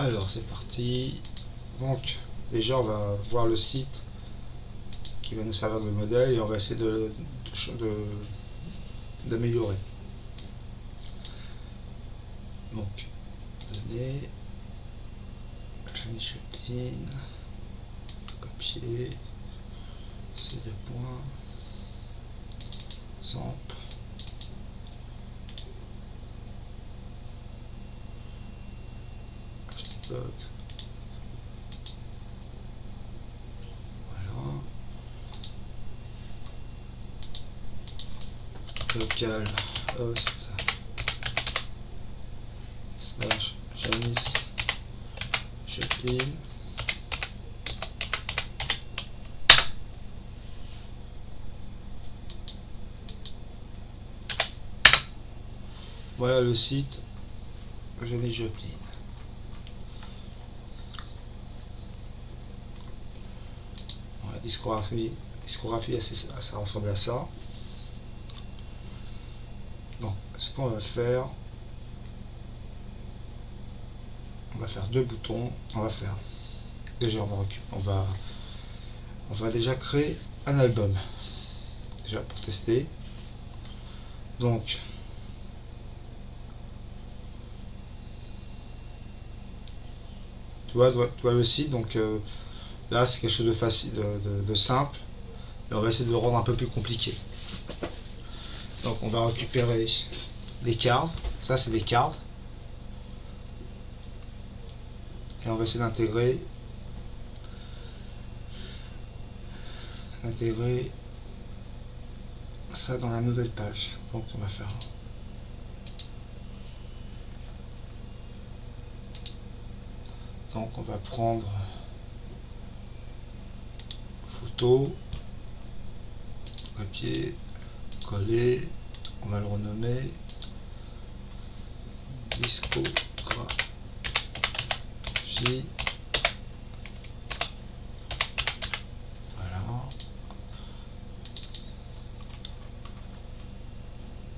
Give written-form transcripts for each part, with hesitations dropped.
Alors c'est parti. Donc déjà on va voir le site qui va nous servir de modèle et on va essayer d'améliorer. Donc données, Janis Joplin, copier, C2 points, sample, htbox, voilà, local host slash Janis Joplin. Voilà le site Janis Joplin. La discographie ça ressemble à ça. Donc ce qu'on va faire, on va faire deux boutons. On va faire déjà on va déjà créer un album déjà pour tester. Donc tu vois le site, donc là c'est quelque chose de facile, de simple, mais on va essayer de le rendre un peu plus compliqué. Donc on va récupérer les cartes, ça c'est des cartes, et on va essayer d'intégrer ça dans la nouvelle page. Donc on va faire donc on va prendre photo, copier, coller, on va le renommer discographie. Voilà.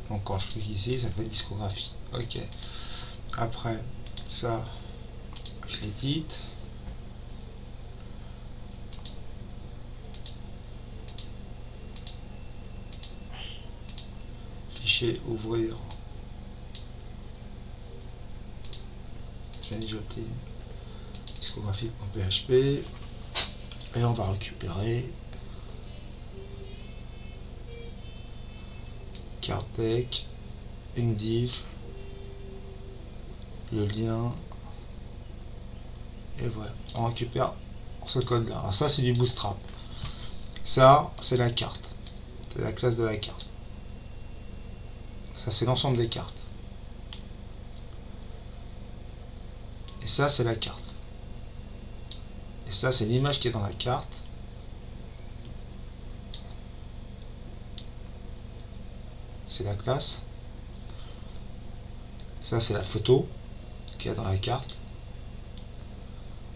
Donc quand je clique ici, ça fait discographie. Ok. Après ça, je l'édite. Fichier, ouvrir. Janis Joplin, discographie.php. Et on va récupérer Cartec, une div, le lien, et voilà, on récupère ce code là. Alors ça c'est du Bootstrap, ça c'est la carte, c'est la classe de la carte, ça c'est l'ensemble des cartes, et ça c'est la carte, et ça c'est l'image qui est dans la carte. C'est la classe, ça c'est la photo qui est dans la carte,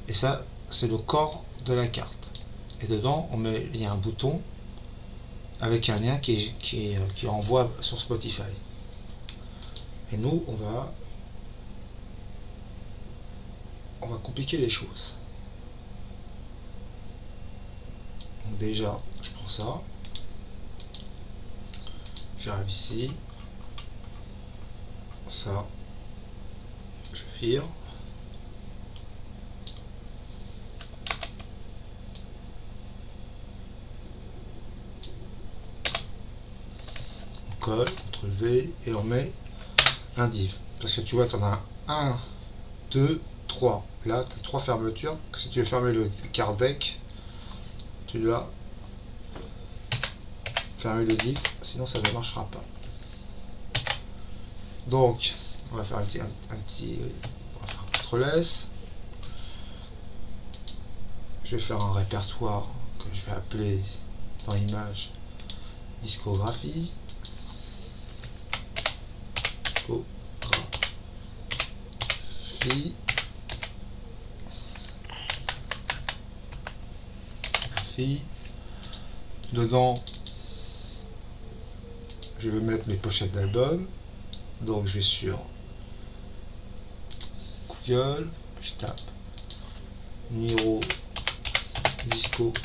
et ça c'est le corps de la carte, et dedans il y a un bouton avec un lien qui envoie sur Spotify. Et nous on va compliquer les choses. Donc déjà je prends ça, j'arrive ici, ça, je vire, on colle, CTRL V, et on met un div, parce que tu vois tu en as 1, 2, 3, là tu as 3 fermetures. Si tu veux fermer le card deck, tu dois fermer le div, sinon ça ne marchera pas. Donc on va faire on va faire un CTRL S. Je vais faire un répertoire que je vais appeler dans l'image discographie. Dedans, je vais mettre mes pochettes d'albums. Donc je vais sur Google, je tape Miro discographie.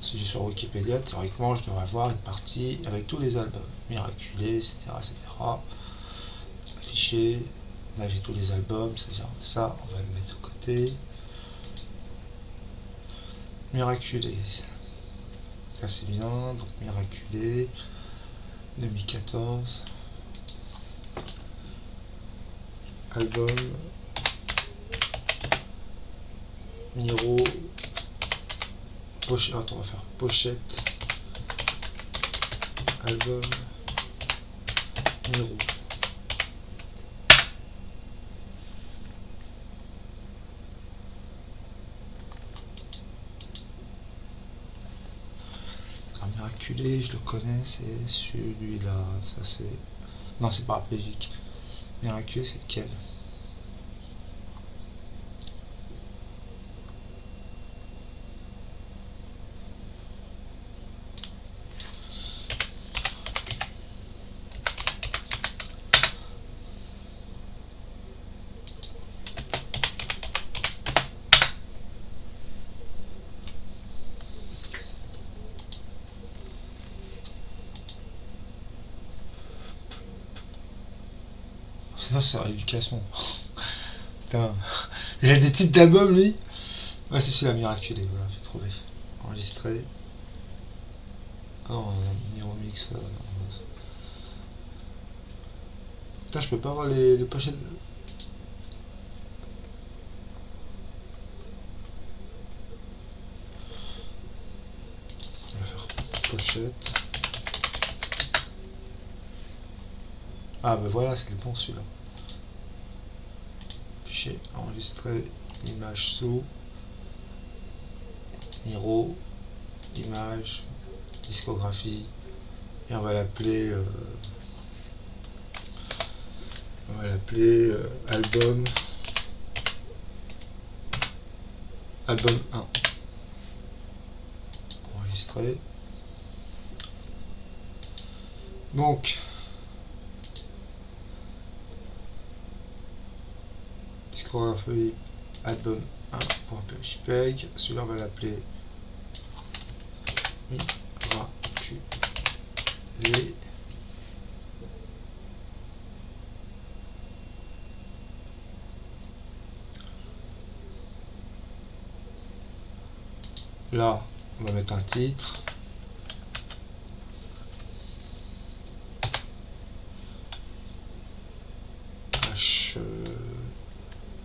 Si je suis sur Wikipédia, théoriquement, je devrais avoir une partie avec tous les albums. Miraculé, etc. etc. Affiché. Là, j'ai tous les albums. C'est-à-dire ça, on va le mettre de côté. Miraculé. Ça, c'est bien. Donc, Miraculé. 2014. Album. Miro. Pochette. Attends, on va faire pochette. Album. Miro. Miraculé, je le connais, c'est celui-là. Ça c'est. Non, c'est pas arpégique. Miraculé, c'est lequel? Ça, c'est rééducation. Putain. Il a des titres d'albums, lui. Ouais, c'est celui-là, Miraculé. Voilà, j'ai trouvé. Enregistré. Non, Miro Mix. Putain, je peux pas avoir les pochettes. On va faire pochette. Ah, ben voilà, c'est le bon celui-là. Fichier, enregistrer, image sous, Miro, image, discographie, et on va l'appeler album 1. Enregistrer. Donc discographie album 1.phpeg, celui-là on va l'appeler Miraculé. Là, on va mettre un titre. H4,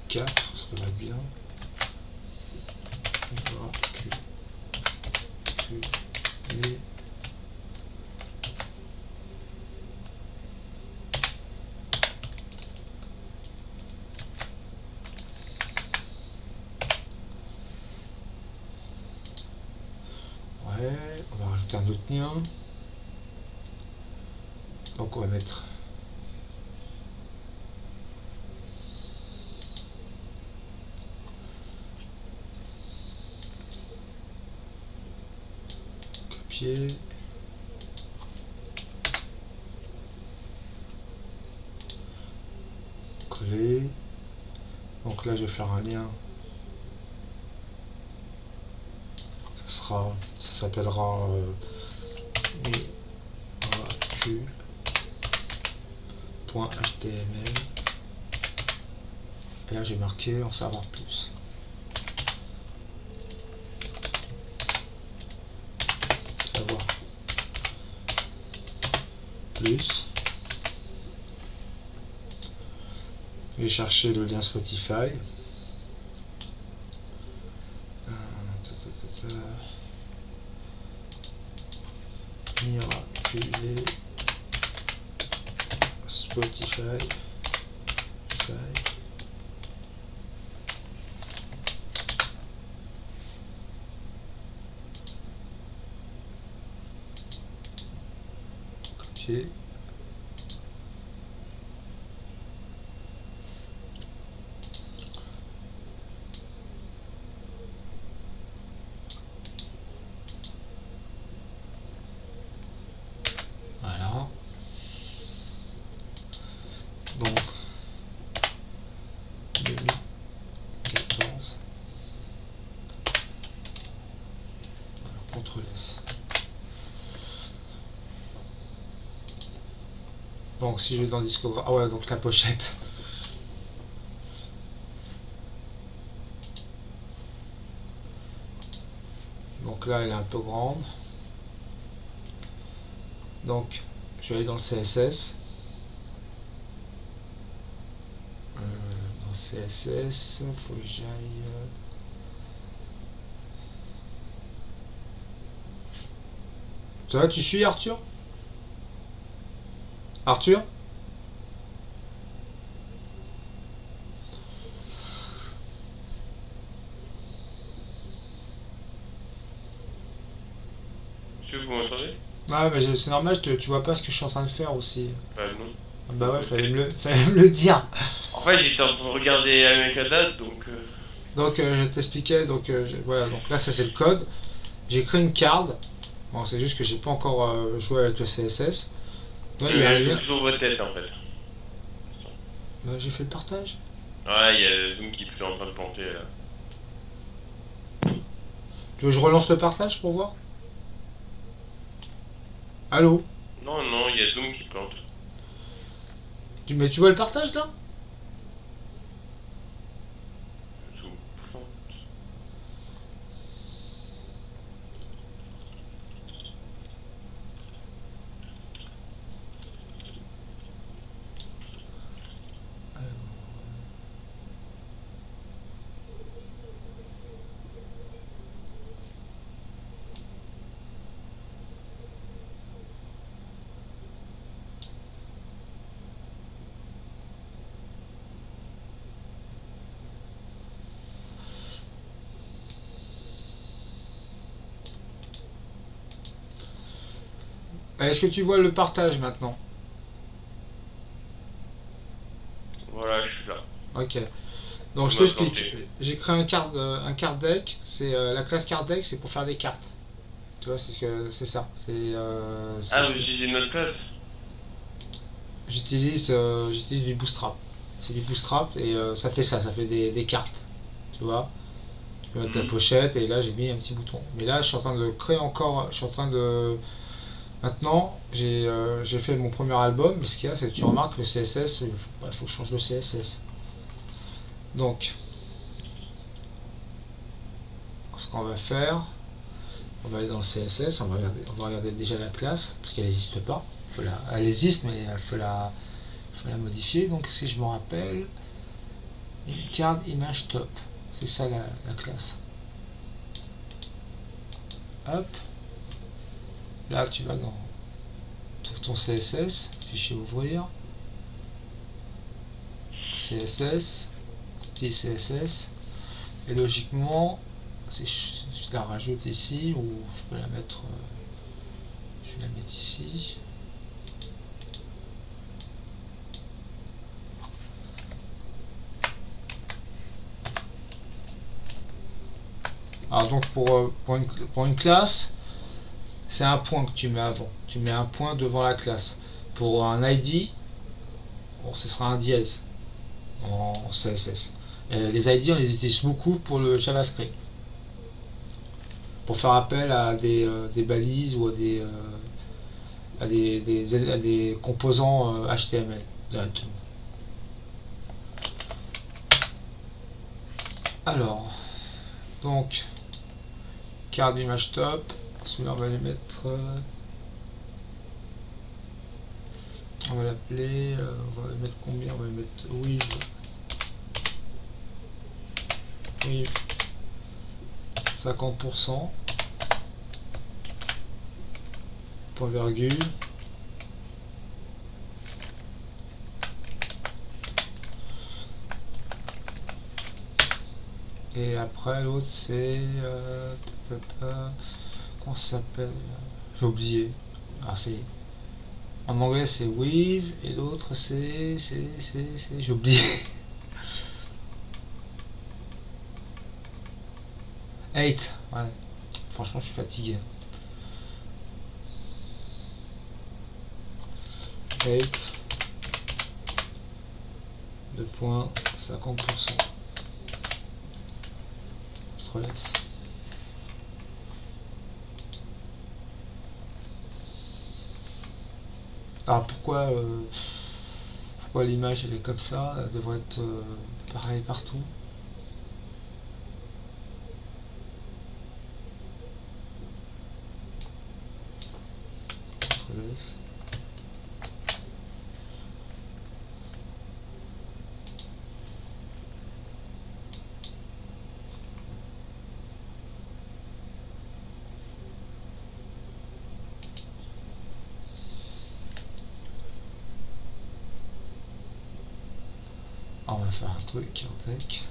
ça va être bien. Miraculé. On va rajouter un autre lien. Donc on va mettre copier, coller. Donc là je vais faire un lien. Ça s'appellera miraculé.html. Et là j'ai marqué en savoir plus. Savoir plus. Je vais chercher le lien Spotify. Miraculé Spotify. Copier. Voilà. CTRL S. Donc si je vais dans Discovery, ah ouais, donc la pochette. Donc là elle est un peu grande. Donc je vais aller dans le CSS. Dans CSS, faut que j'aille. Ça va, tu suis Arthur? Arthur? Est-ce que vous m'entendez? Ah, mais c'est normal, tu vois pas ce que je suis en train de faire aussi. Bah non. Ah bah ouais, Votre télé- fallait me le dire. En fait, j'étais en train de regarder American Dad, donc... Donc je t'expliquais, donc voilà, donc là ça c'est le code. J'ai créé une card. Bon, c'est juste que j'ai pas encore joué avec le CSS. Là, il y a un je vois lien. toujours votre tête, en fait. Bah, j'ai fait le partage. Ouais, il y a Zoom qui est plus en train de planter, là. Tu veux que je relance le partage pour voir? Allô? Non, non, il y a Zoom qui plante. Mais tu vois le partage là? Zoom plante. Est-ce que tu vois le partage maintenant? Voilà, je suis là. Ok. Donc Vous je m'avez t'explique. planté. J'ai créé un card deck. C'est la classe card deck, c'est pour faire des cartes. Tu vois, c'est ça. Ah, vous utilisez notre place? J'utilise du Bootstrap. C'est du Bootstrap et ça fait ça, ça fait des cartes. Tu vois, tu peux mettre la Hmm. pochette et là j'ai mis un petit bouton. Mais là je suis en train de créer encore, je suis en train de. Maintenant j'ai fait mon premier album, mais ce qu'il y a c'est que tu remarques que le CSS, il faut que je change le CSS. Donc ce qu'on va faire, on va aller dans le CSS, on va regarder déjà la classe, parce qu'elle n'existe pas. Elle existe, mais faut la modifier. Donc si je me rappelle, card image top, c'est ça la classe. Hop, là tu vas dans ton CSS, fichier ouvrir, CSS, style CSS, et logiquement, si je la rajoute ici, ou je peux la mettre, je vais la mettre ici. Alors donc pour une classe, c'est un point que tu mets avant. Tu mets un point devant la classe. Pour un ID, bon, ce sera un dièse en CSS. Et les ID, on les utilise beaucoup pour le JavaScript. Pour faire appel à des balises ou à des composants HTML directement. Alors, donc, card image top. Celui-là, on va les mettre. On va l'appeler. On va les mettre combien? On va les mettre with 50%. Point virgule. Et après, l'autre, c'est. Comment ça s'appelle? J'ai oublié. Ah, c'est. En anglais, c'est with. Et l'autre, j'ai oublié. 8. Ouais. Franchement, je suis fatigué. 8. 2,50%. CTRL S. Alors pourquoi l'image elle est comme ça? Elle devrait être pareil partout. CTRL S. On va faire un truc en tech.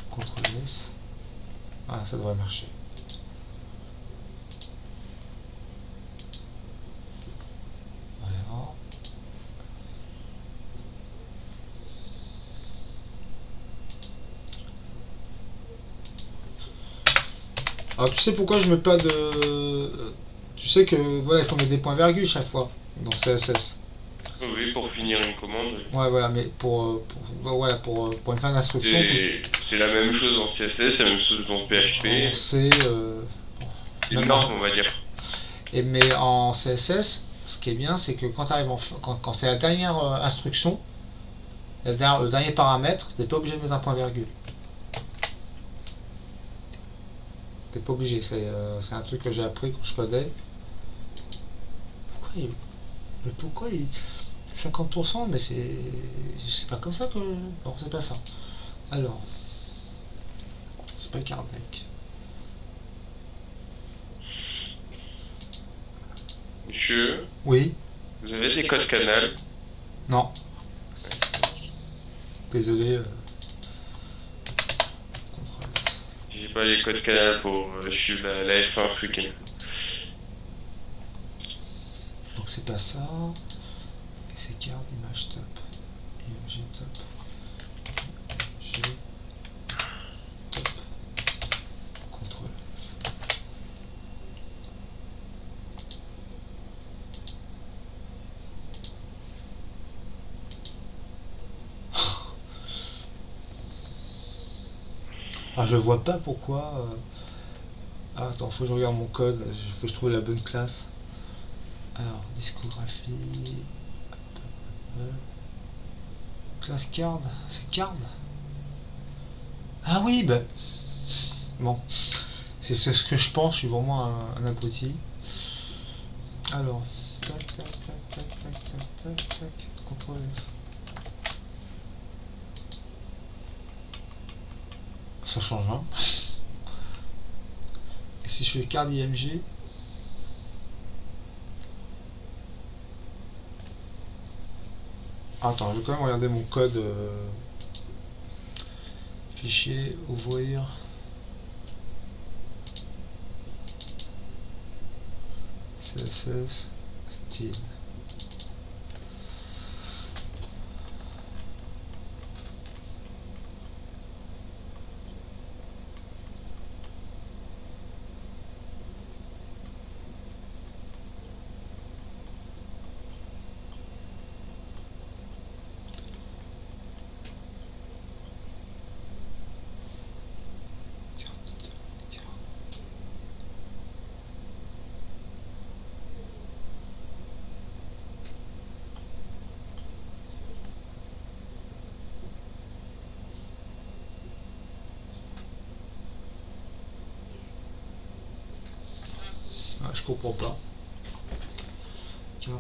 CTRL S. Ah, ça devrait marcher. Voilà. Alors tu sais pourquoi je mets pas de... Tu sais que voilà, il faut mettre des points virgules chaque fois dans CSS. Oui, pour finir une commande. Ouais, voilà, mais voilà, pour une fin d'instruction, C'est la même chose en CSS, c'est la même chose dans PHP. c'est Une norme, on va dire. mais en CSS, ce qui est bien, c'est que quand c'est la dernière instruction, le dernier paramètre, t'es pas obligé de mettre un point virgule. T'es pas obligé, c'est un truc que j'ai appris quand je codais. Pourquoi il 50%, mais c'est pas comme ça que... Non, c'est pas ça. Alors, c'est pas Kardec. Monsieur, Oui. vous avez des codes canal? Non. Désolé. J'ai pas les codes canal pour suivre la F1 ce week-end. Donc c'est pas ça. Et c'est carte, image top. IMG top. IMG top. Contrôle. Ah, je vois pas pourquoi. Ah, attends, faut que je regarde mon code. Faut que je trouve la bonne classe. Alors, discographie. Classe card. C'est card. Ah oui, bah. Bon. C'est ce que je pense. Je suis vraiment un abruti. Alors. Tac, tac, tac, tac, tac, tac, tac, tac. CTRL S. Ça change, hein. Et si je fais card IMG. Attends, je vais quand même regarder mon code. Fichier, ouvrir. CSS, style. Ah, je comprends pas. Ça,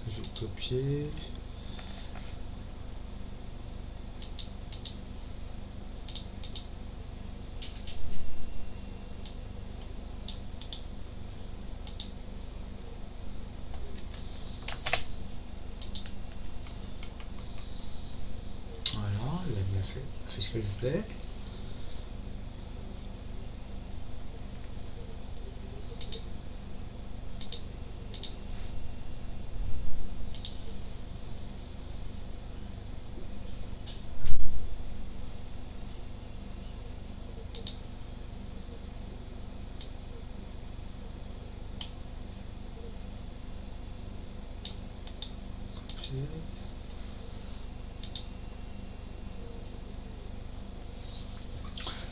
je vais copier. Voilà, il a bien fait ce que je voulais.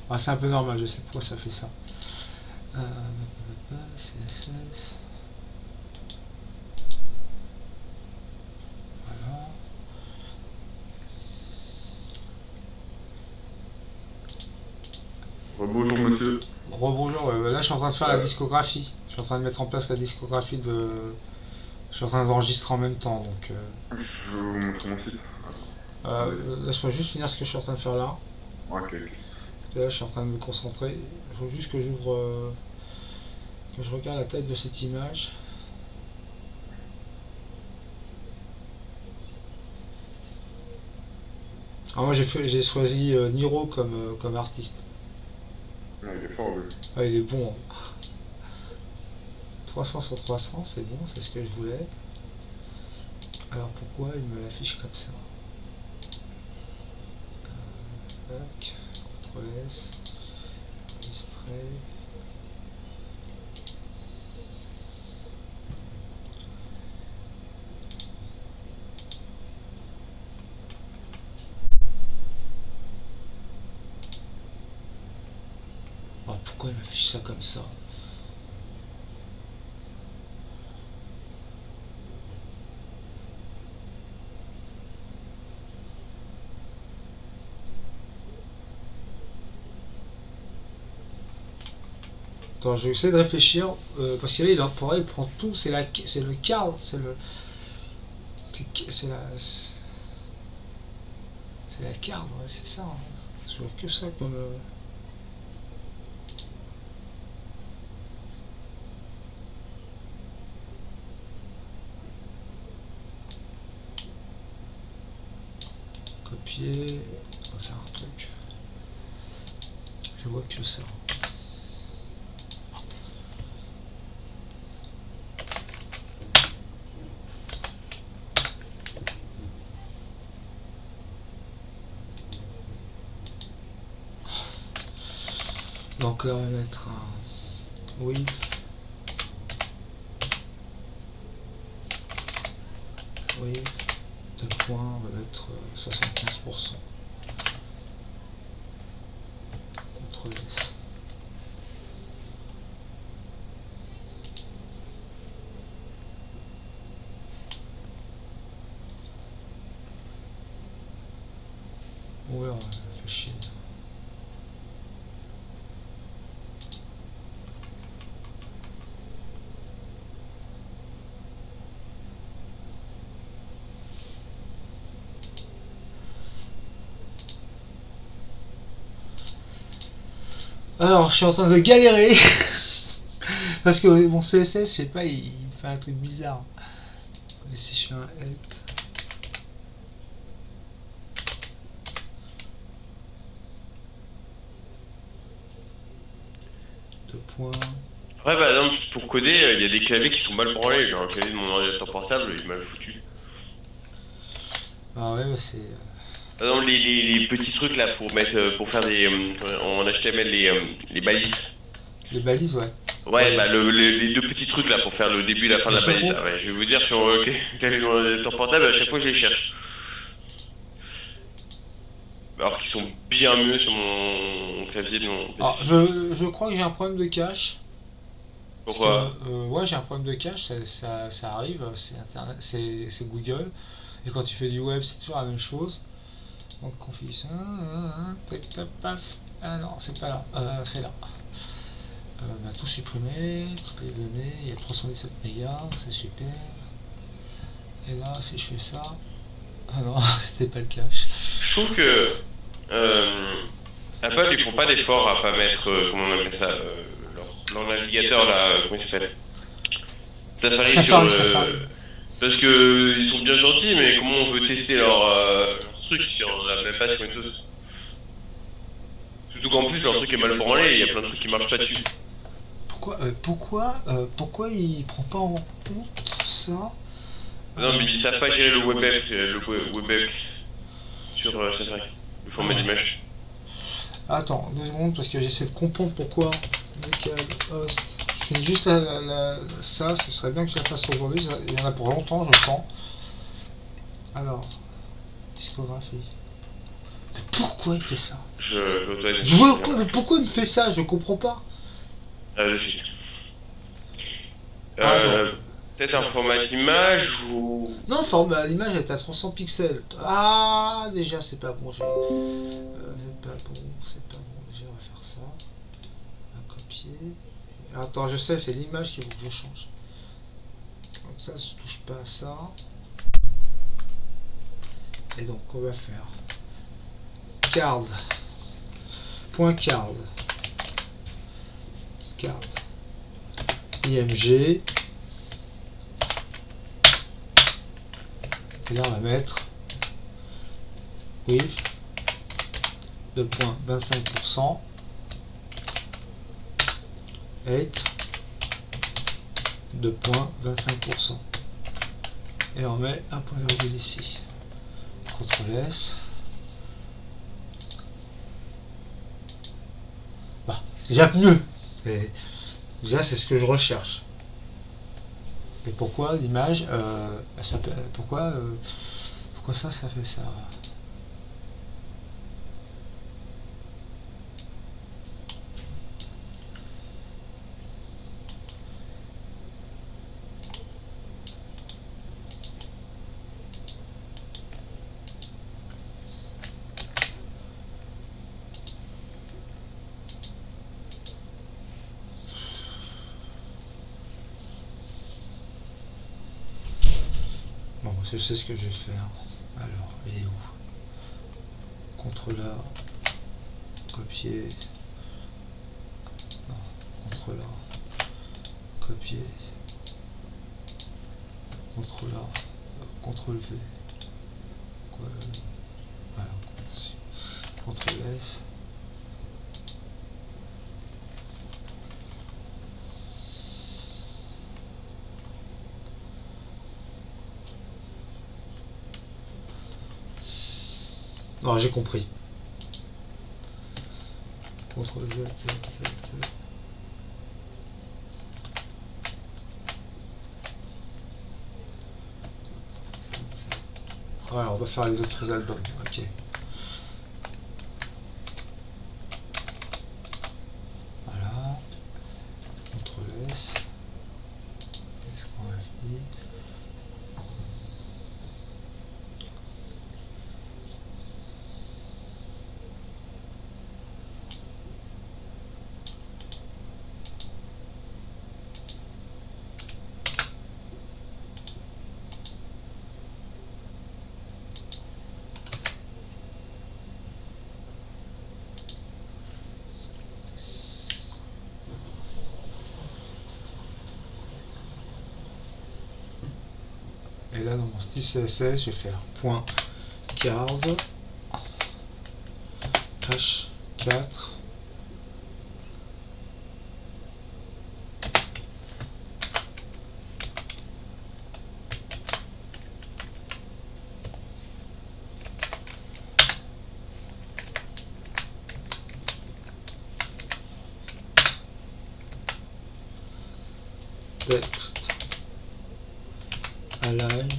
Ah, c'est un peu normal, je sais pourquoi ça fait ça. CSS. Voilà. Bonjour monsieur. Rebonjour, ouais, là je suis en train de faire la discographie. Je suis en train de mettre en place la discographie de. Je suis en train d'enregistrer en même temps, donc. Je vais vous montrer mon site. Laisse-moi juste finir ce que je suis en train de faire là. Ok, ok. Parce que là je suis en train de me concentrer. Il faut juste que j'ouvre. Que je regarde la tête de cette image. Alors moi j'ai choisi Niro comme artiste. Ouais, il est fort, lui. Ah, il est bon. 300 sur 300, c'est bon, c'est ce que je voulais. Alors pourquoi il me l'affiche comme ça? Tac, CTRL S, enregistrer. Oh, pourquoi il m'affiche ça comme ça? Attends, je vais essayer de réfléchir, parce que là, il prend tout, c'est le cadre, c'est la carte, ouais, c'est ça. Hein. Je vois que ça comme. Copier, on va faire un truc. Je vois que ça. Donc là, on va mettre un oui. Oui. Deux points, on va mettre 75%. CTRL S. Ouais, on fait chier. Alors, je suis en train de galérer parce que mon CSS, je sais pas, il fait un truc bizarre. Et si je fais un help, deux points. Ouais, par exemple, pour coder, il y a des claviers qui sont mal branlés. Genre, le clavier de mon ordinateur portable, il est mal foutu. Ah ouais, bah c'est. Par exemple, les petits trucs là pour mettre, pour faire des, en HTML, les balises. Les balises, ouais. Ouais, bah les deux petits trucs là pour faire le début et la fin de Les la balise. chapeaux. Ah ouais, je vais vous dire sur clavier de mon ordinateur portable, à chaque fois je les cherche. Alors qu'ils sont bien mieux sur mon clavier de mon PC Alors, fixe. je crois que j'ai un problème de cache. Parce que, Pourquoi? ouais, j'ai un problème de cache, ça arrive, c'est Internet, c'est Google. Et quand tu fais du web, c'est toujours la même chose. Donc, configuration, tac, tac, paf. Ah non, c'est pas là, c'est là. Bah, tout supprimer, toutes les données, il y a 317 mégas, c'est super. Et là, si je fais ça, ah non, c'était pas le cache. Je trouve que euh, Apple, ils font pas d'effort à pas mettre, comment on appelle ça, leur navigateur là, comment il s'appelle? Safari sur. Safari. Parce que ils sont bien gentils, mais comment on veut tester leur truc si on l'a même pas sur Windows? Surtout qu'en plus leur truc est mal branlé, il y a plein de trucs qui marchent pas dessus. Pourquoi il prend pas en compte ça? Non, mais ils savent pas gérer le WebEx, WebEx sur Safari, le format d'image. Attends, 2 secondes, parce que j'essaie de comprendre pourquoi. Local host. Je finis juste ça, ce serait bien que je la fasse aujourd'hui. Il y en a pour longtemps, je sens. Alors, discographie. Mais pourquoi il fait ça? Mais pourquoi il me fait ça? Je comprends pas. De suite. Ah, attends. Peut-être un format d'image ou. Non, l'image est à 300 pixels. Ah, déjà, c'est pas bon. C'est pas bon, c'est pas bon. Déjà, on va faire ça. On va copier. Attends, je sais, c'est l'image qu'il faut que je change. Comme ça, je touche pas à ça. Et donc, on va faire card. Point card. Card. IMG. Et là, on va mettre width 2.25%. 8 2.25%. Et on met un point virgule ici. CTRL S. Bah, c'est déjà mieux. Déjà, c'est ce que je recherche. Et pourquoi l'image, pourquoi ça fait ça? Bon, je sais ce que je vais faire. Alors, il est où? CTRL A, copier. Non, CTRL A, copier. CTRL A, CTRL V. Voilà, CTRL S. Non, j'ai compris. CTRL Z, Z, Z, Z. Ouais, on va faire les autres albums. Ok. Voilà. CTRL S. Est-ce qu'on va finir? Et là, dans mon style CSS, je vais faire point card H4 text align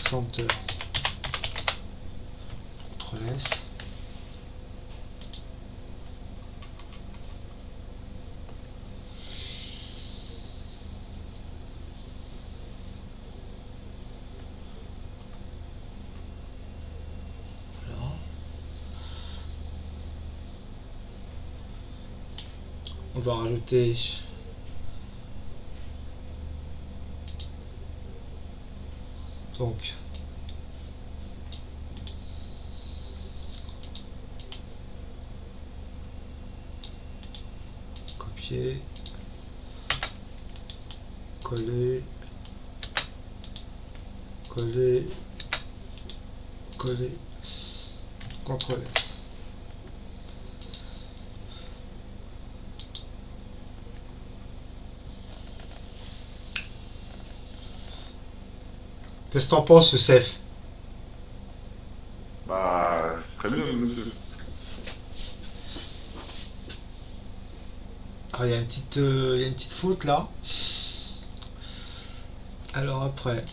center CTRL S. Voilà. On va rajouter donc copier, coller, coller, coller, CTRL S. Qu'est-ce que t'en penses, Youssef? Bah, c'est très bien, monsieur. Ah, il y a une petite faute là. Alors après,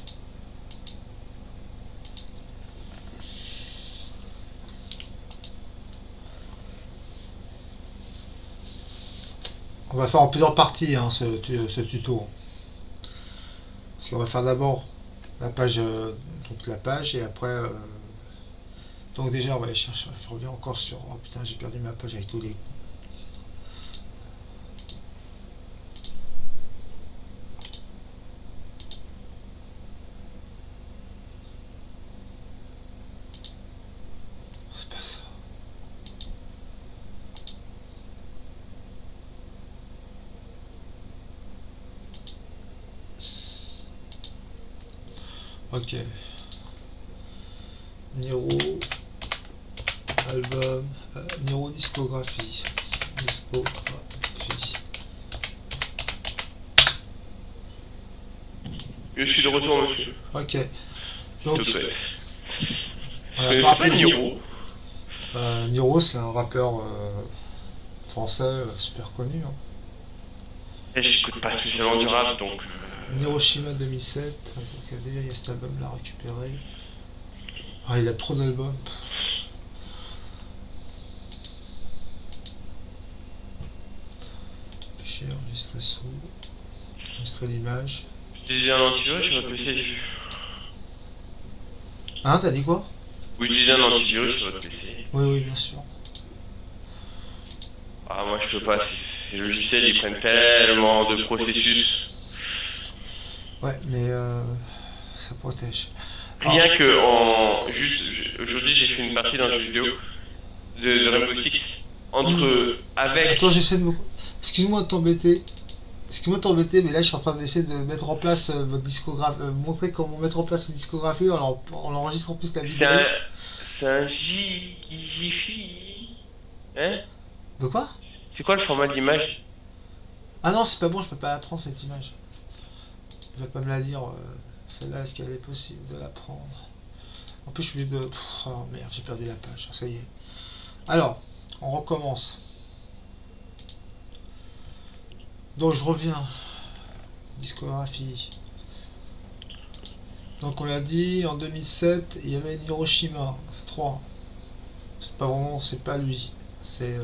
On va faire en plusieurs parties hein, ce tuto. Parce qu'on va faire d'abord la page, donc la page et après. Donc déjà on va aller chercher. Je reviens encore sur. Oh putain j'ai perdu ma page avec tous les. C'est pas ça. Ok. Niro. Album. Niro discographie. Discographie. Je suis de retour, monsieur. Ok. Je Donc, te souhaite. Je voilà, connaissais pas Niro. Niro, c'est un rappeur français super connu. Hein. Et j'écoute pas spécialement du rap, donc... Hiroshima 2007. Donc, déjà, il y a cet album-là récupéré. Ah, il a trop d'albums. Fichier enregistré sous. Enregistrer l'image. J'utilisais un antivirus sur votre PC. Hein, t'as dit quoi? Vous utilisez un antivirus sur votre PC. Oui, oui, bien sûr. Ah, moi je peux pas, ces logiciels ils prennent tellement de processus. Ouais, mais ça protège. Rien que en. Juste, aujourd'hui j'ai fait une partie d'un jeu vidéo de Rainbow Six. Avec. Attends, j'essaie de me. Excuse-moi de t'embêter. Excuse-moi de t'embêter, mais là je suis en train d'essayer de mettre en place votre discographie. Montrer comment mettre en place une discographie en enregistrant plus la vidéo. C'est un Jiffy. Hein? De quoi? C'est quoi le format de l'image? Ah non, c'est pas bon, je peux pas la prendre cette image. Il va pas me la dire. Celle-là, est-ce qu'elle est possible de la prendre? En plus, je suis obligé de. Oh merde, j'ai perdu la page. Ça y est. Alors, on recommence. Donc, je reviens. Discographie. Donc, on l'a dit, en 2007, il y avait Hiroshima 3. C'est pas vraiment, c'est pas lui. C'est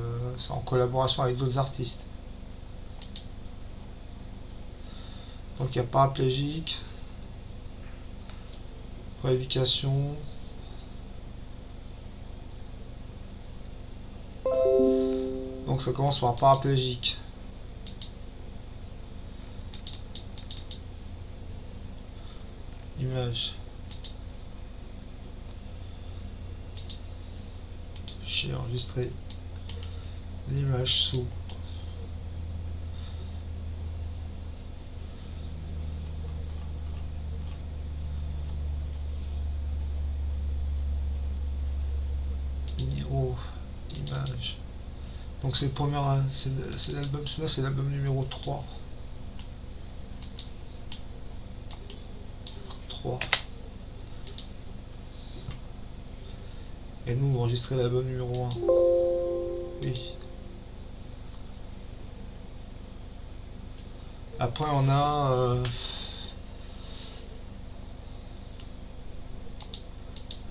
en collaboration avec d'autres artistes. Donc, il y a Paraplégique. Rééducation. Donc ça commence par Paraplégique. Image. J'ai enregistré l'image sous. Niro, image. Donc c'est le premier, c'est l'album, celui-là c'est l'album numéro 3. 3. Et nous on enregistrait l'album numéro 1. Oui. Après on a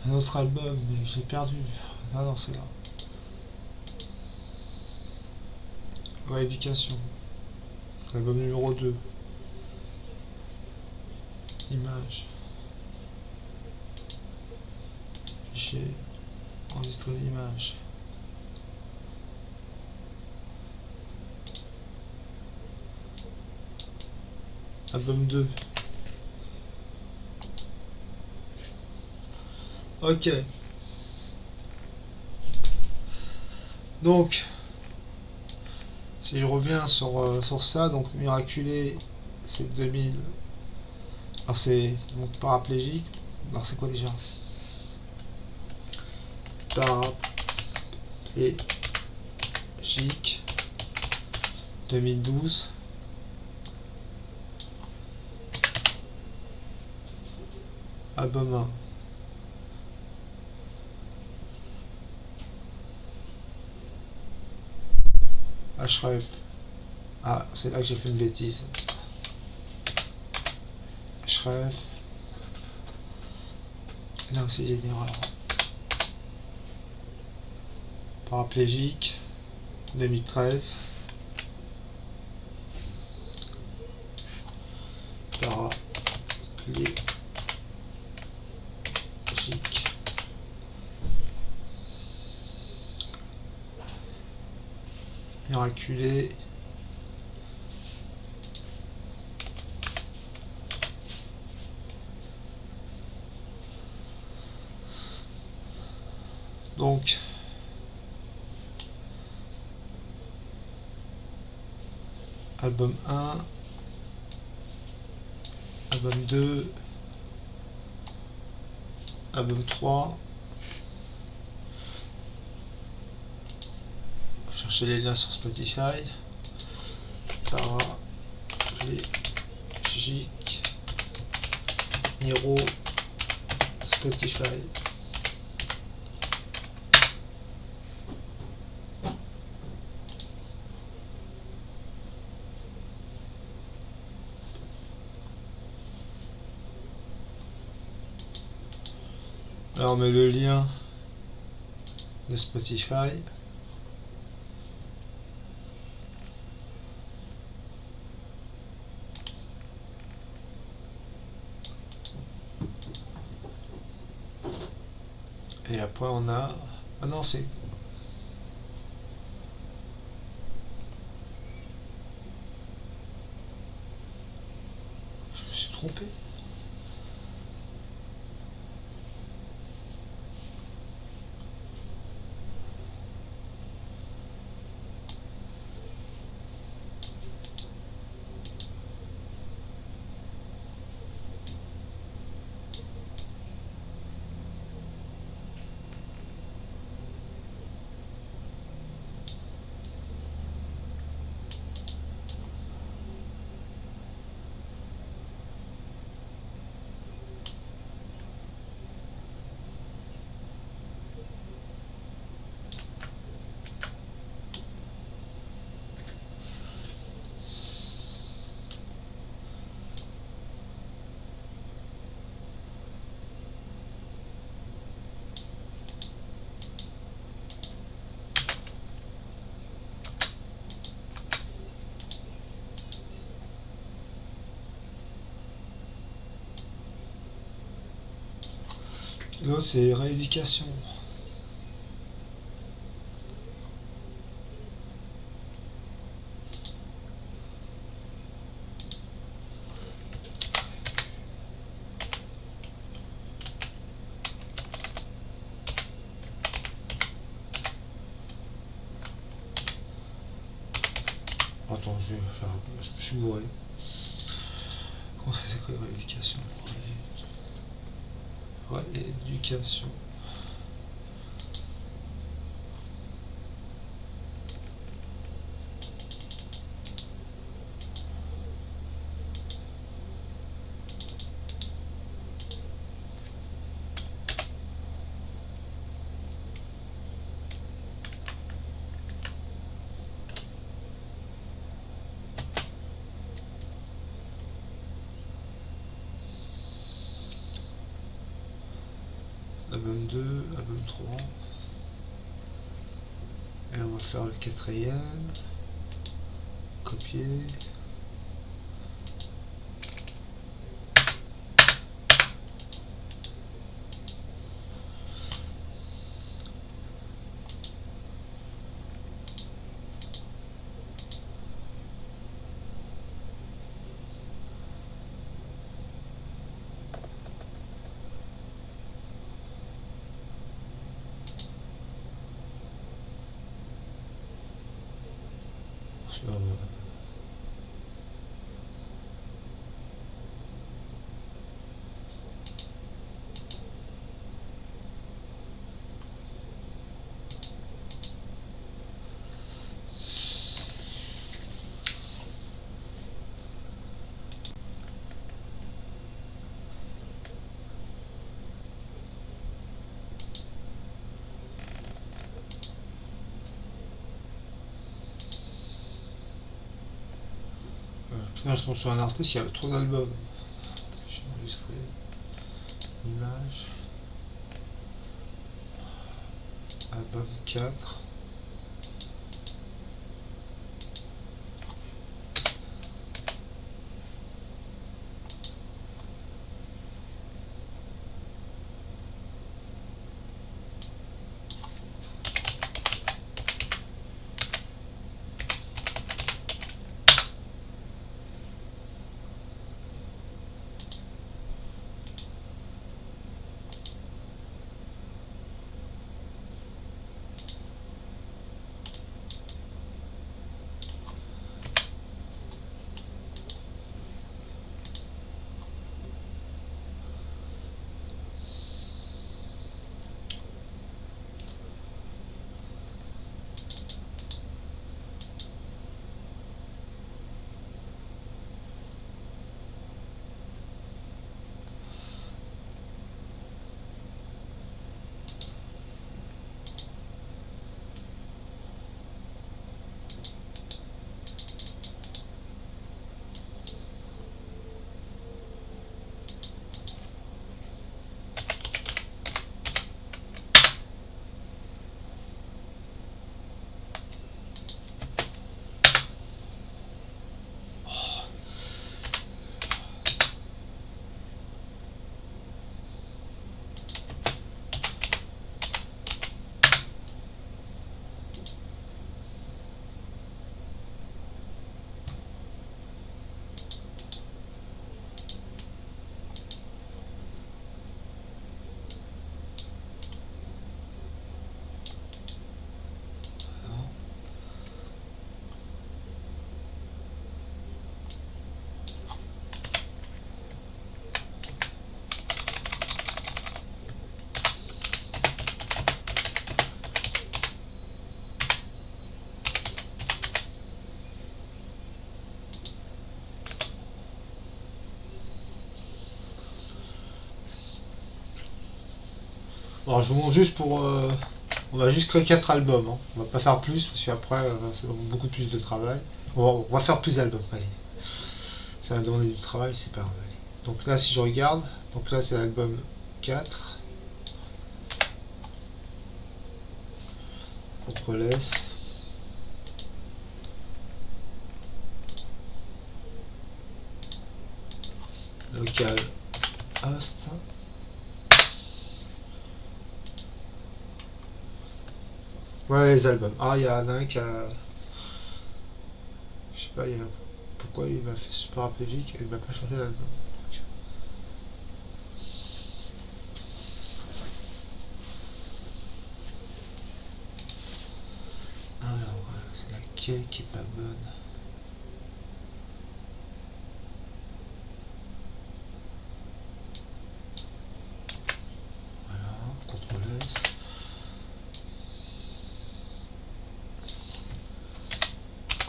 un autre album, mais j'ai perdu. Ah non, c'est là. Rééducation. Album numéro 2. Image. Fichier. Enregistrer l'image. Album 2. Ok. Donc, si je reviens sur ça, donc Miraculé, c'est 2000. Alors c'est donc Paraplégique. Alors c'est quoi déjà? Paraplégique 2012. Album 1. Href. Ah, c'est là que j'ai fait une bêtise. Href. Là aussi j'ai une erreur. Paraplégique 2013. Logique. Miraculé. Donc, album 1, album 2, album 3. Cherchez les liens sur Spotify. Paragique, Niro, Spotify. Alors on met le lien de Spotify. Et après on a... Ah non, c'est... Je me suis trompé. L'autre c'est rééducation. Attends, je me suis bourré. Comment ça c'est quoi rééducation? Rééducation. Album 2, album 3. Et on va faire le quatrième. Copier. Putain, je tombe sur un artiste qui a trop d'albums. J'ai enregistré. Image. Album 4. Alors je vous montre juste pour... on va juste créer 4 albums. Hein. On va pas faire plus parce qu'après ça demande beaucoup plus de travail. On va faire plus d'albums, allez. Ça va demander du travail, c'est pas grave. Allez. Donc là si je regarde, donc là c'est l'album 4. CTRL S. Local host. Voilà les albums. Ah, il y en a un qui a... Je sais pas, pourquoi il m'a fait Super RPG et il m'a pas changé l'album. Alors, c'est laquelle qui est pas bonne. Voilà, CTRL S.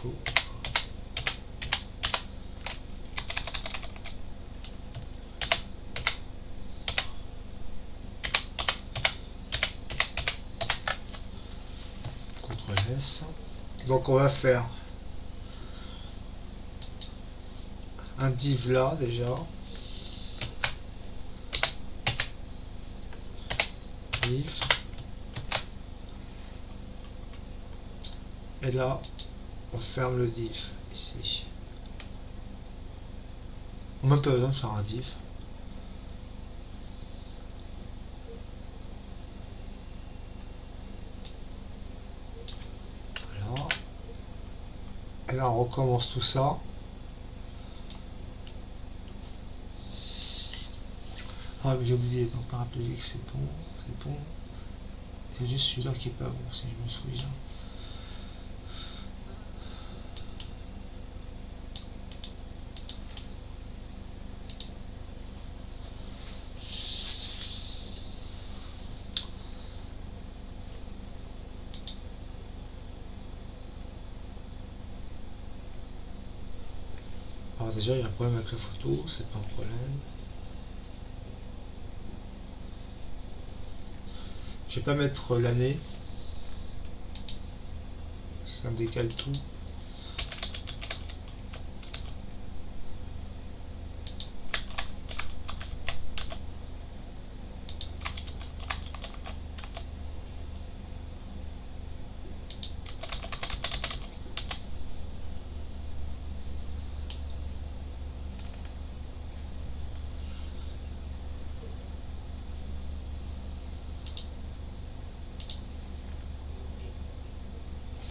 Go. CTRL S. Donc on va faire un div là déjà. Div. Et là, on ferme le div ici. On n'a même pas besoin de faire un div. Voilà. Et là, on recommence tout ça. Ah, mais j'ai oublié, donc parapluie, c'est bon, c'est bon. C'est juste celui-là qui est pas bon, si je me souviens. Alors déjà, il y a un problème avec la photo, c'est pas un problème. Je vais pas mettre l'année. Ça me décale tout.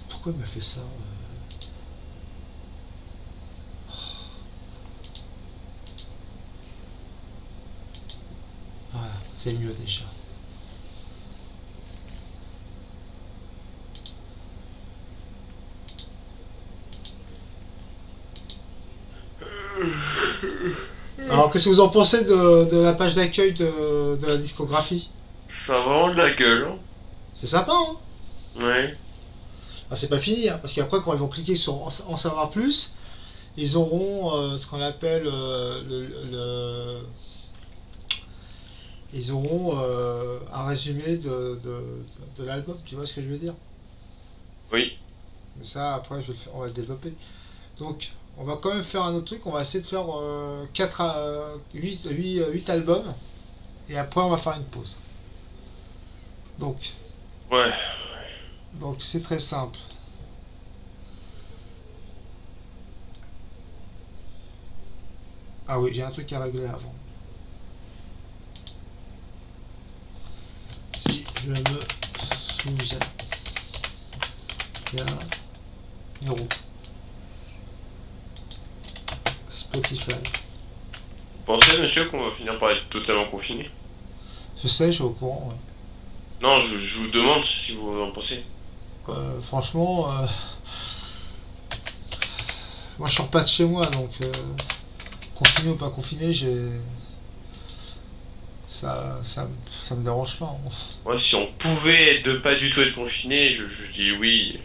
Pourquoi il m'a fait ça Voilà, c'est mieux déjà. Alors, qu'est-ce que vous en pensez de la page d'accueil de la discographie? Ça a vraiment de la gueule. Hein. C'est sympa, hein? Ouais. Ah, c'est pas fini, hein, parce qu'après, quand ils vont cliquer sur en savoir plus, ils auront ce qu'on appelle ils auront un résumé de l'album, tu vois ce que je veux dire? Oui. Mais ça, après, on va le développer. Donc, on va quand même faire un autre truc, on va essayer de faire 8 albums, et après, on va faire une pause. Ouais. Donc c'est très simple. Ah oui, j'ai un truc à régler avant. Si je me souviens bien. Euro. Spotify. Pensez, monsieur, qu'on va finir par être totalement confiné? Je sais, je suis au courant. Ouais. Non, je vous demande si vous en pensez. Franchement, moi je sors pas de chez moi, donc confiné ou pas confiné, ça me dérange pas. Hein. Moi, si on pouvait de pas du tout être confiné, je dis oui.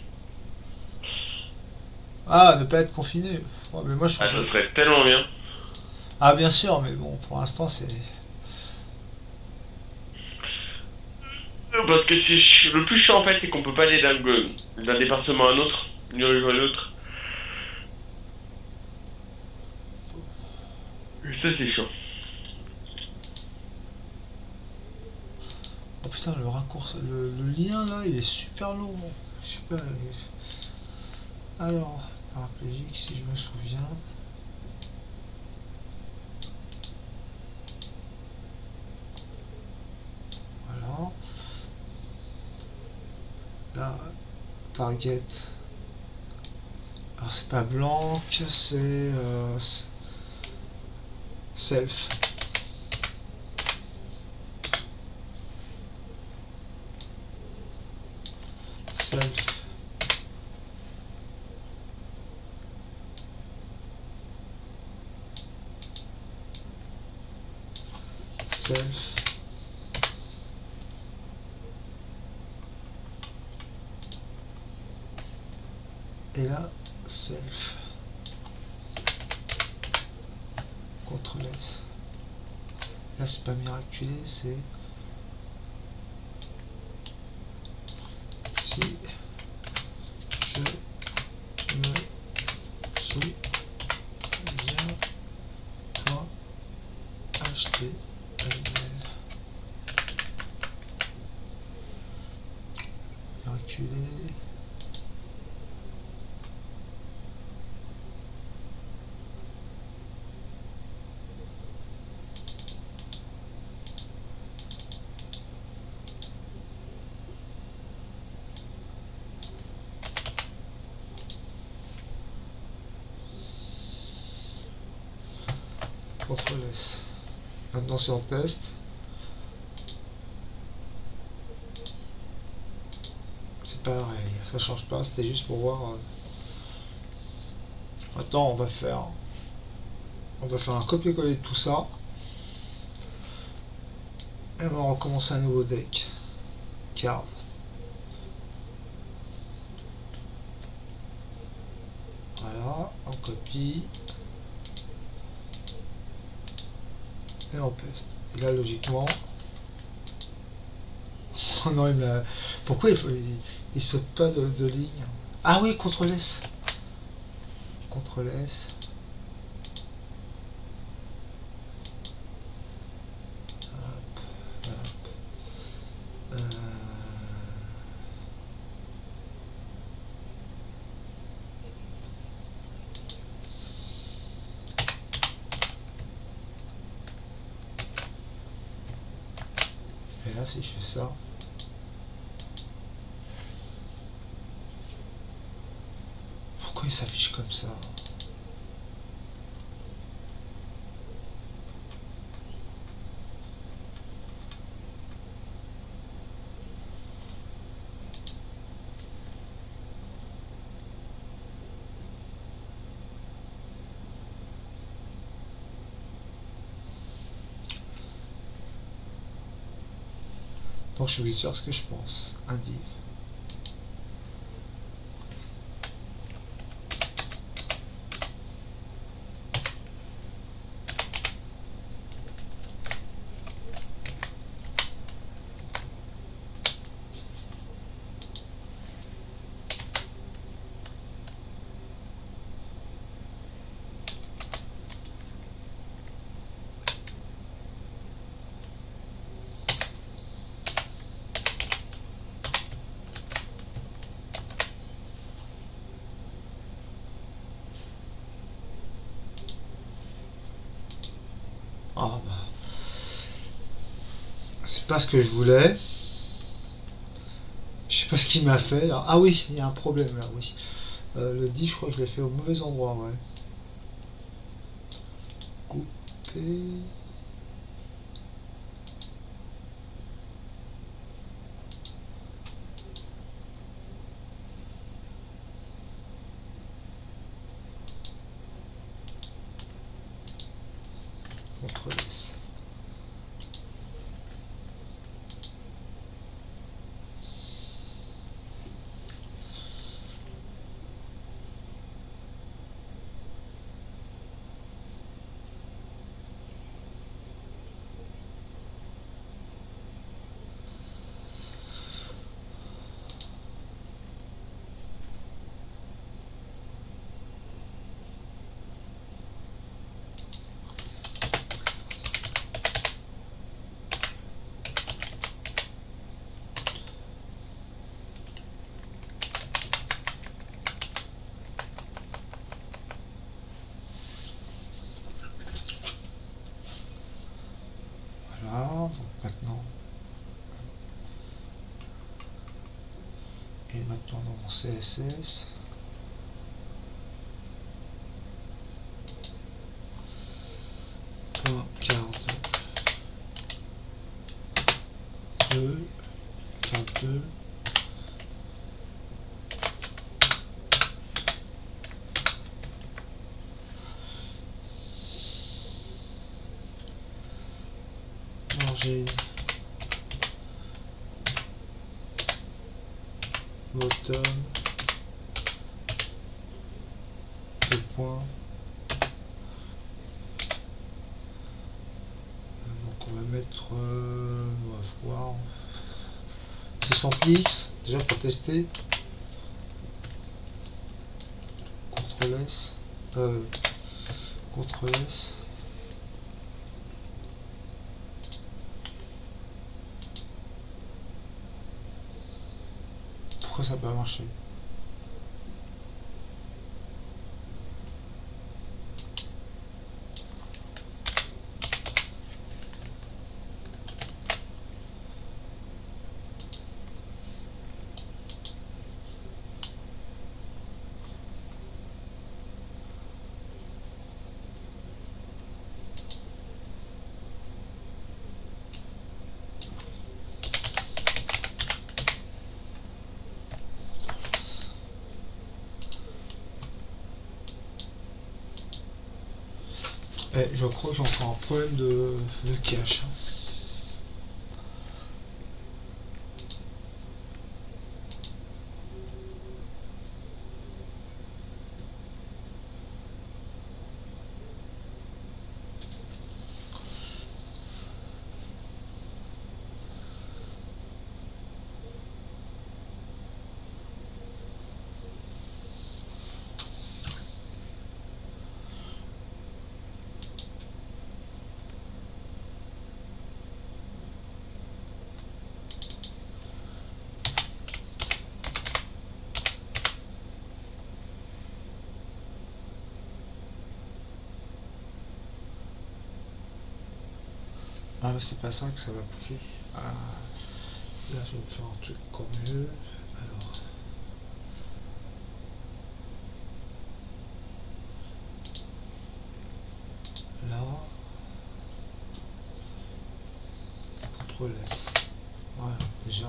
Ah, ne pas être confiné. Ouais, mais moi je Ah, sors ça pas. serait tellement bien. Ah bien sûr, mais bon, pour l'instant c'est. Parce que le plus chiant en fait, c'est qu'on peut pas aller d'un département à un autre, d'une région à l'autre. Et ça, c'est chiant. Oh putain, le raccourci, le lien là, il est super long. Je sais pas. Alors, paraplégique, si je me souviens. Voilà. Là, target. Alors, c'est pas blanc, c'est self. Self. Self. Et là, self. CTRL S. Là, c'est pas miraculé, c'est si je me souviens, toi, HTML. Miraculé. CTRL S. Maintenant, si on teste, c'est pareil, ça change pas, c'était juste pour voir. Maintenant, on va faire un copier-coller de tout ça. Et on va recommencer un nouveau deck. Card. Voilà, on copie. Et on paste. Et là, logiquement... Oh non, pourquoi il saute pas de ligne? Ah oui, CTRL S. CTRL S. Hop, hop. Et là, si je fais ça... Pourquoi il s'affiche comme ça? Donc je suis obligé de faire ce que je pense. Un div. Ah bah... C'est pas ce que je voulais. Je sais pas ce qu'il m'a fait là. Ah oui, il y a un problème là, oui. Le div, je crois que je l'ai fait au mauvais endroit, ouais. Couper. CTRL S. Donc maintenant. Et maintenant dans mon CSS. Point carte 2. Carte 2. Margin. Bottom. Le point. Donc on va mettre, on va voir 600 pix déjà pour tester. CTRL S, CTRL S. Pourquoi ça n'a pas marché? Je crois que j'ai encore un problème de cache. Ah, mais c'est pas ça que ça va couper. Ah, là, je vais me faire un truc encore mieux. Alors. Là. CTRL S. Voilà, déjà.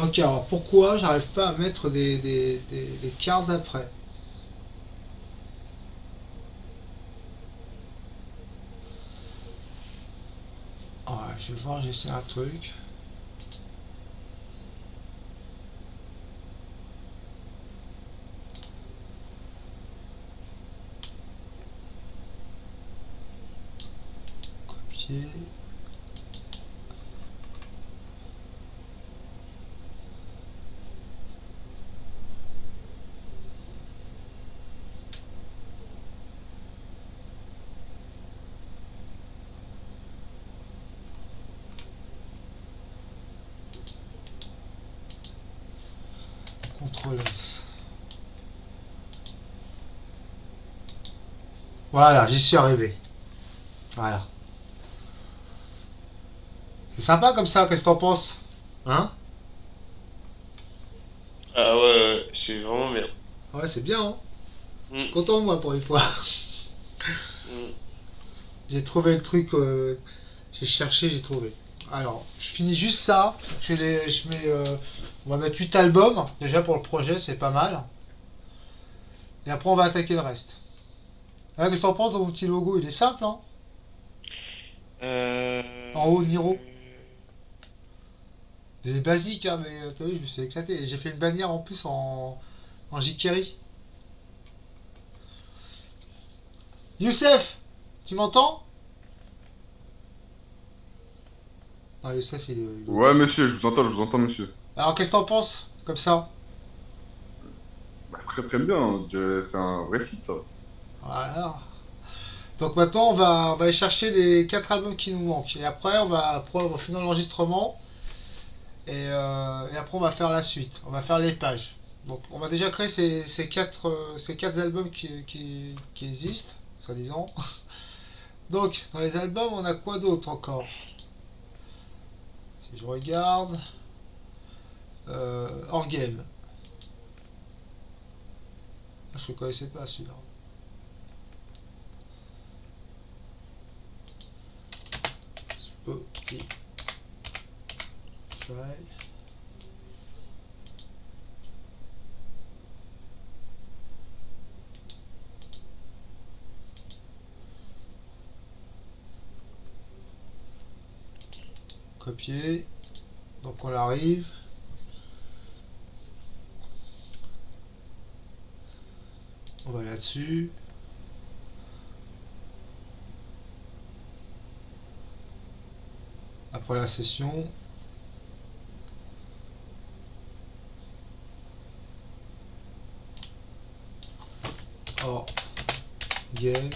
Ok, alors pourquoi j'arrive pas à mettre des cartes d'après? Ouais, je vais voir, j'essaie un truc. Copier. CTRL S. Voilà, j'y suis arrivé. Voilà. C'est sympa comme ça, qu'est-ce que t'en penses? Hein? Ah ouais, c'est vraiment bien. Ouais, c'est bien, hein? Je suis Mm, content, moi, pour une fois. mm. J'ai trouvé le truc, j'ai cherché, j'ai trouvé. Alors, je finis juste ça. Je mets, on va mettre 8 albums. Déjà pour le projet, c'est pas mal. Et après, on va attaquer le reste. Ah, qu'est-ce que t'en penses de mon petit logo? Il est simple, hein? En haut, Niro. Euh... Il est basique, hein, mais t'as vu, je me suis éclaté. Et j'ai fait une bannière en plus en jQuery. Youssef, tu m'entends? Ah, Youssef, il est au Ouais, taf. monsieur, je vous entends, monsieur. Alors, qu'est-ce que t'en penses? Comme ça. Bah, très très bien, c'est un vrai site, ça. Voilà. Donc maintenant, on va aller chercher les 4 albums qui nous manquent. Et après, on va finir l'enregistrement. Et après, on va faire la suite. On va faire les pages. Donc, on va déjà créer ces quatre albums qui existent, soi-disant. Donc, dans les albums, on a quoi d'autre encore? Si je regarde. Hors game. Ah, je ne connaissais pas celui-là. Petit fly. Copier. Donc, on arrive. On va là-dessus. Après la session. Hors game.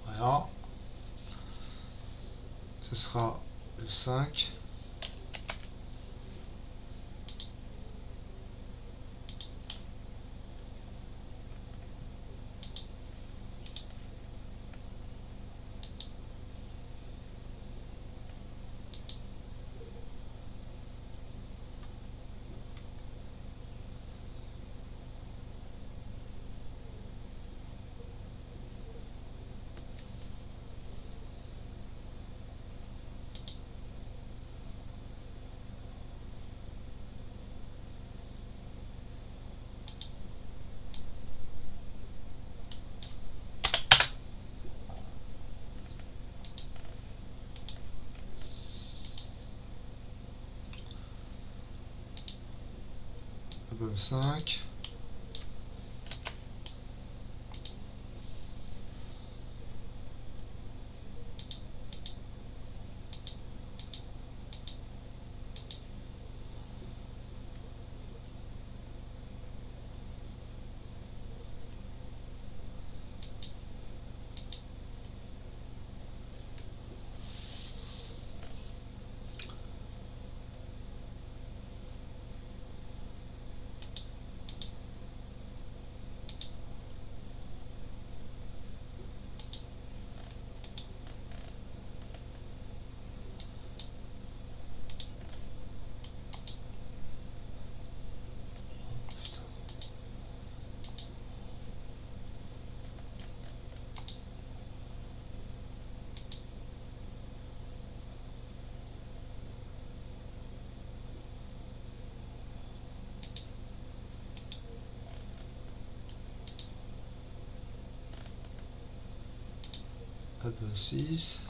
Voilà. Ce sera le 5. Album 5. Album 6.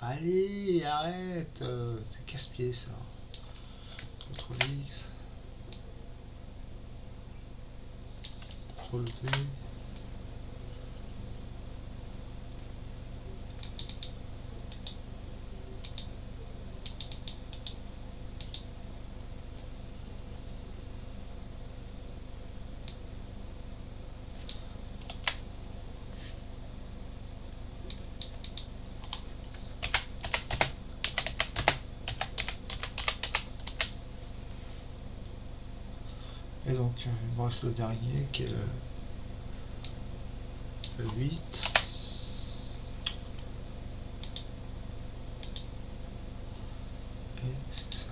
Allez, arrête, c'est casse-pied ça. CTRL X. CTRL V. Et donc il me reste le dernier qui est le 8. Et c'est ça.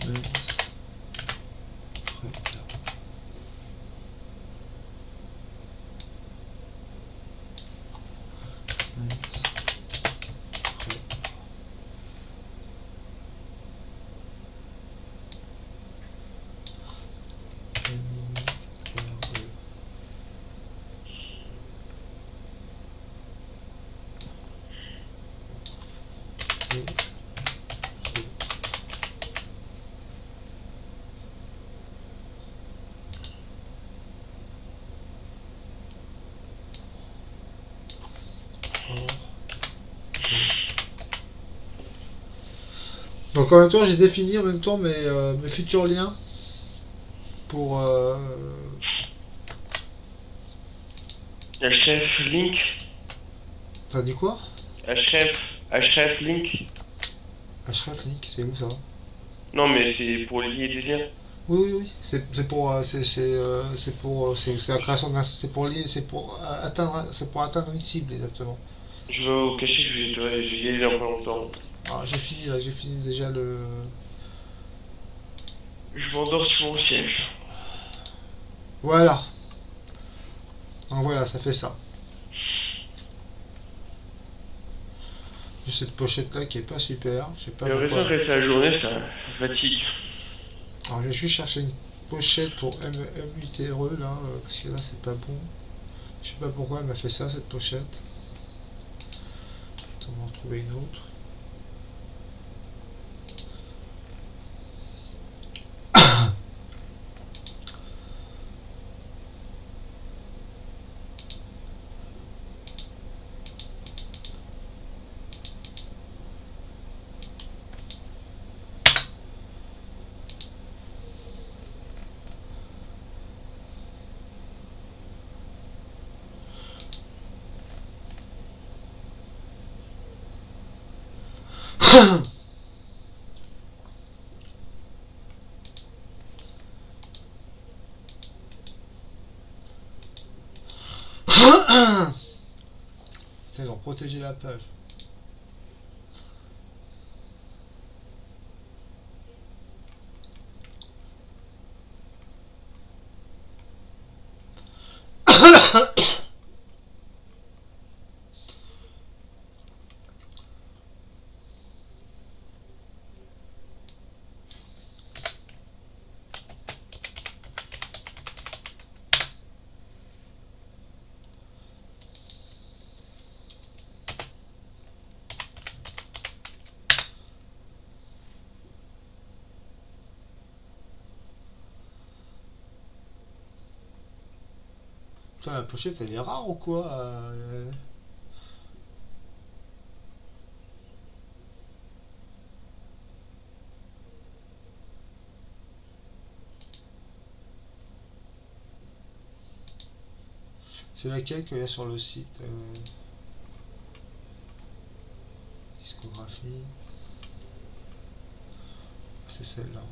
Mince. Prêt, là. Mince. Prêt. Donc en même temps, j'ai défini en même temps mes futurs liens pour... Href link. T'as dit quoi? Href link. Hreflink, c'est où ça? Non, mais c'est pour lier des liens. Oui, oui, oui. C'est pour... c'est la création d'un... C'est pour lier... C'est pour atteindre une cible, exactement. Je vais au cacher, je vais y aller dans pas longtemps. Alors, j'ai fini, là. J'ai fini déjà le... Je m'endors sur mon siège. Voilà. Donc voilà, ça fait ça. Juste cette pochette là qui est pas super. Je sais pas Le pourquoi. reste de la journée, ça fatigue. Alors je vais juste chercher une pochette pour MUTRE là, parce que là c'est pas bon. Je sais pas pourquoi elle m'a fait ça cette pochette. On va en trouver une autre. Ils ont protégé la page. Putain, la pochette elle est rare ou quoi C'est laquelle qu'il y a sur le site discographie. C'est celle-là.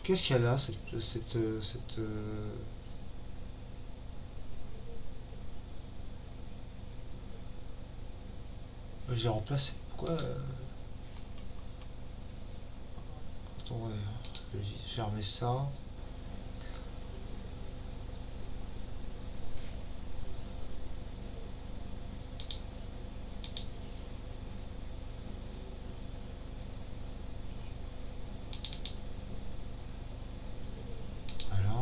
Qu'est-ce qu'il y a là, je l'ai remplacé. Pourquoi Attends, ouais, je vais fermer ça. Voilà.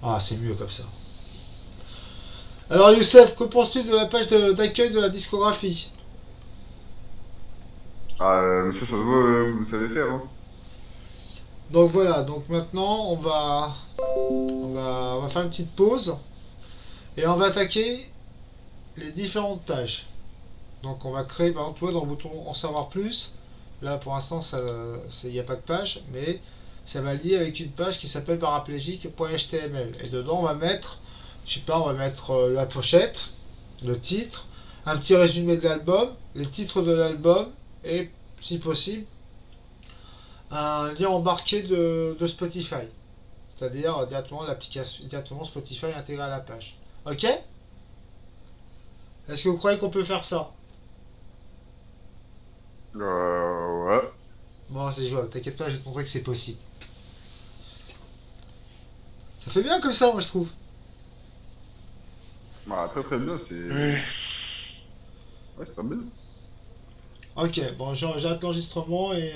Ah, c'est mieux comme ça. Alors Youssef, que penses-tu de la page d'accueil de la discographie? Ah, monsieur, ça se voit, vous savez faire, hein. Donc voilà, donc maintenant on va faire une petite pause et on va attaquer les différentes pages. Donc on va créer, par exemple, tu vois, dans le bouton en savoir plus, là pour l'instant il n'y a pas de page, mais ça va lier avec une page qui s'appelle paraplégique.html. Et dedans on va mettre, je sais pas, on va mettre la pochette, le titre, un petit résumé de l'album, les titres de l'album et si possible un lien embarqué de Spotify. C'est-à-dire directement l'application, directement Spotify intégré à la page. Ok? Est-ce que vous croyez qu'on peut faire ça? Ouais. Bon, c'est jouable, t'inquiète pas, je vais te montrer que c'est possible. Ça fait bien comme ça, moi je trouve. Bah, très très bien, c'est... Ouais. Ouais, c'est pas bien. Ok, bon, j'arrête l'enregistrement et